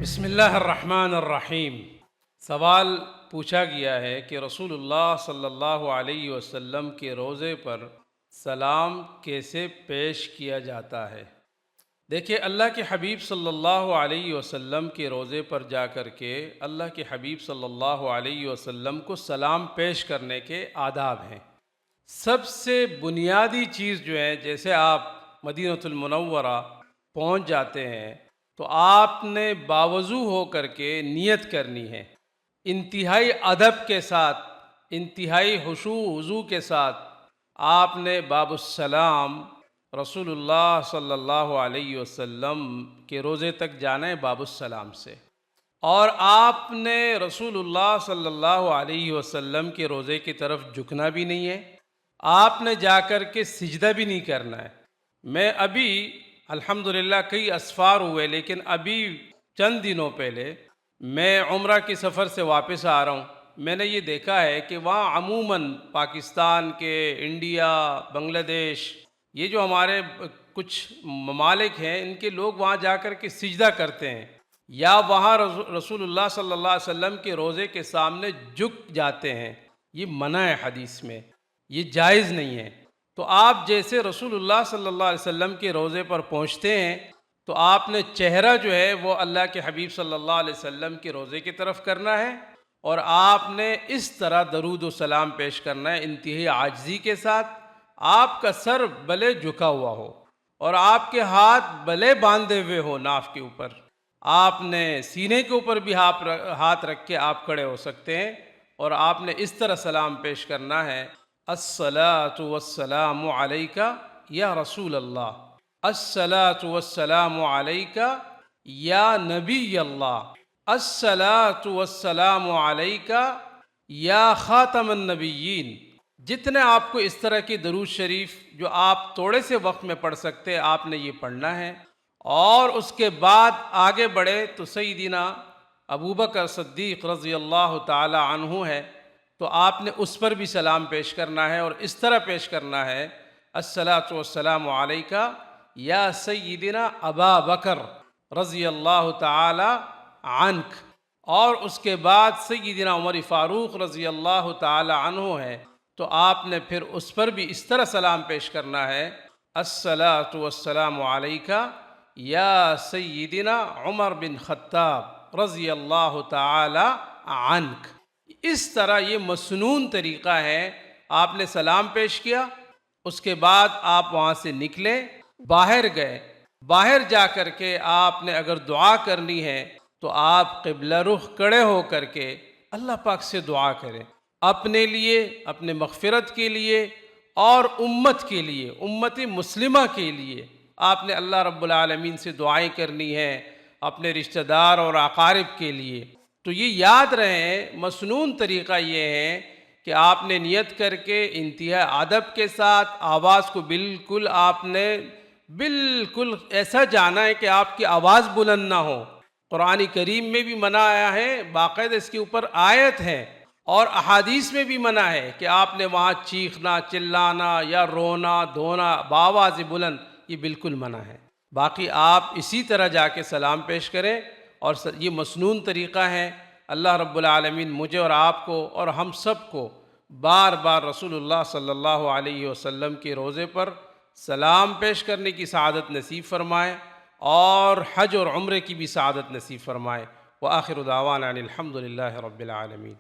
بسم اللہ الرحمن الرحیم۔ سوال پوچھا گیا ہے کہ رسول اللہ صلی اللہ علیہ وسلم کے روضے پر سلام کیسے پیش کیا جاتا ہے؟ دیکھیے، اللہ کے حبیب صلی اللہ علیہ وسلم کے روضے پر جا کر کے اللہ کے حبیب صلی اللہ علیہ وسلم کو سلام پیش کرنے کے آداب ہیں۔ سب سے بنیادی چیز جو ہے، جیسے آپ مدینۃ المنورہ پہنچ جاتے ہیں تو آپ نے باوضو ہو کر کے نیت کرنی ہے، انتہائی ادب کے ساتھ، انتہائی خشوع و وضو کے ساتھ آپ نے باب السلام رسول اللہ صلی اللہ علیہ وسلم کے روضے تک جانا ہے باب السلام سے، اور آپ نے رسول اللہ صلی اللہ علیہ وسلم کے روضے کی طرف جھکنا بھی نہیں ہے، آپ نے جا کر کے سجدہ بھی نہیں کرنا ہے۔ میں ابھی الحمدللہ کئی اسفار ہوئے، لیکن ابھی چند دنوں پہلے میں عمرہ کے سفر سے واپس آ رہا ہوں۔ میں نے یہ دیکھا ہے کہ وہاں عموماً پاکستان کے، انڈیا، بنگلہ دیش، یہ جو ہمارے کچھ ممالک ہیں، ان کے لوگ وہاں جا کر کے سجدہ کرتے ہیں، یا وہاں رسول اللہ صلی اللہ علیہ وسلم کے روضے کے سامنے جھک جاتے ہیں۔ یہ منع ہے حدیث میں، یہ جائز نہیں ہے۔ تو آپ جیسے رسول اللہ صلی اللہ علیہ وسلم کے روضے پر پہنچتے ہیں تو آپ نے چہرہ جو ہے وہ اللہ کے حبیب صلی اللہ علیہ وسلم کے روضے کی طرف کرنا ہے، اور آپ نے اس طرح درود و سلام پیش کرنا ہے انتہائی عاجزی کے ساتھ۔ آپ کا سر بھلے جھکا ہوا ہو اور آپ کے ہاتھ بھلے باندھے ہوئے ہو ناف کے اوپر، آپ نے سینے کے اوپر بھی ہاتھ رکھ کے آپ کھڑے ہو سکتے ہیں، اور آپ نے اس طرح سلام پیش کرنا ہے: الصلاۃ والسلام علیک یا رسول اللہ، الصلاۃ والسلام علیک یا نبی اللہ، الصلاۃ والسلام علیک یا خاتم النبیین۔ جتنے آپ کو اس طرح کی درود شریف جو آپ تھوڑے سے وقت میں پڑھ سکتے، آپ نے یہ پڑھنا ہے، اور اس کے بعد آگے بڑھے تو سیدنا ابوبکر صدیق رضی اللہ تعالی عنہ ہے، تو آپ نے اس پر بھی سلام پیش کرنا ہے، اور اس طرح پیش کرنا ہے: الصلاۃ والسلام علیک یا سیدنا ابا بکر رضی اللہ تعالی عنک، اور اس کے بعد سیدنا عمر فاروق رضی اللہ تعالی عنہ ہے، تو آپ نے پھر اس پر بھی اس طرح سلام پیش کرنا ہے: الصلاۃ والسلام علیک یا سیدنا عمر بن خطاب رضی اللہ تعالی عنک۔ اس طرح یہ مسنون طریقہ ہے۔ آپ نے سلام پیش کیا، اس کے بعد آپ وہاں سے نکلے، باہر گئے، باہر جا کر کے آپ نے اگر دعا کرنی ہے تو آپ قبلہ رخ کھڑے ہو کر کے اللہ پاک سے دعا کریں، اپنے لیے، اپنے مغفرت کے لیے، اور امت کے لیے، امت مسلمہ کے لیے آپ نے اللہ رب العالمین سے دعائیں کرنی ہیں، اپنے رشتہ دار اور اقارب کے لیے۔ تو یہ یاد رہے، مسنون طریقہ یہ ہے کہ آپ نے نیت کر کے انتہا ادب کے ساتھ آواز کو بالکل آپ نے بالکل ایسا جانا ہے کہ آپ کی آواز بلند نہ ہو۔ قرآن کریم میں بھی منع آیا ہے، باقاعدہ اس کے اوپر آیت ہے، اور احادیث میں بھی منع ہے کہ آپ نے وہاں چیخنا، چلانا یا رونا دھونا بآواز بلند، یہ بالکل منع ہے۔ باقی آپ اسی طرح جا کے سلام پیش کریں، اور یہ مسنون طریقہ ہے۔ اللہ رب العالمین مجھے اور آپ کو اور ہم سب کو بار بار رسول اللہ صلی اللہ علیہ وسلم کے روضے پر سلام پیش کرنے کی سعادت نصیب فرمائے، اور حج اور عمرے کی بھی سعادت نصیب فرمائے۔ وآخر دعوانا ان الحمد للہ رب العالمین۔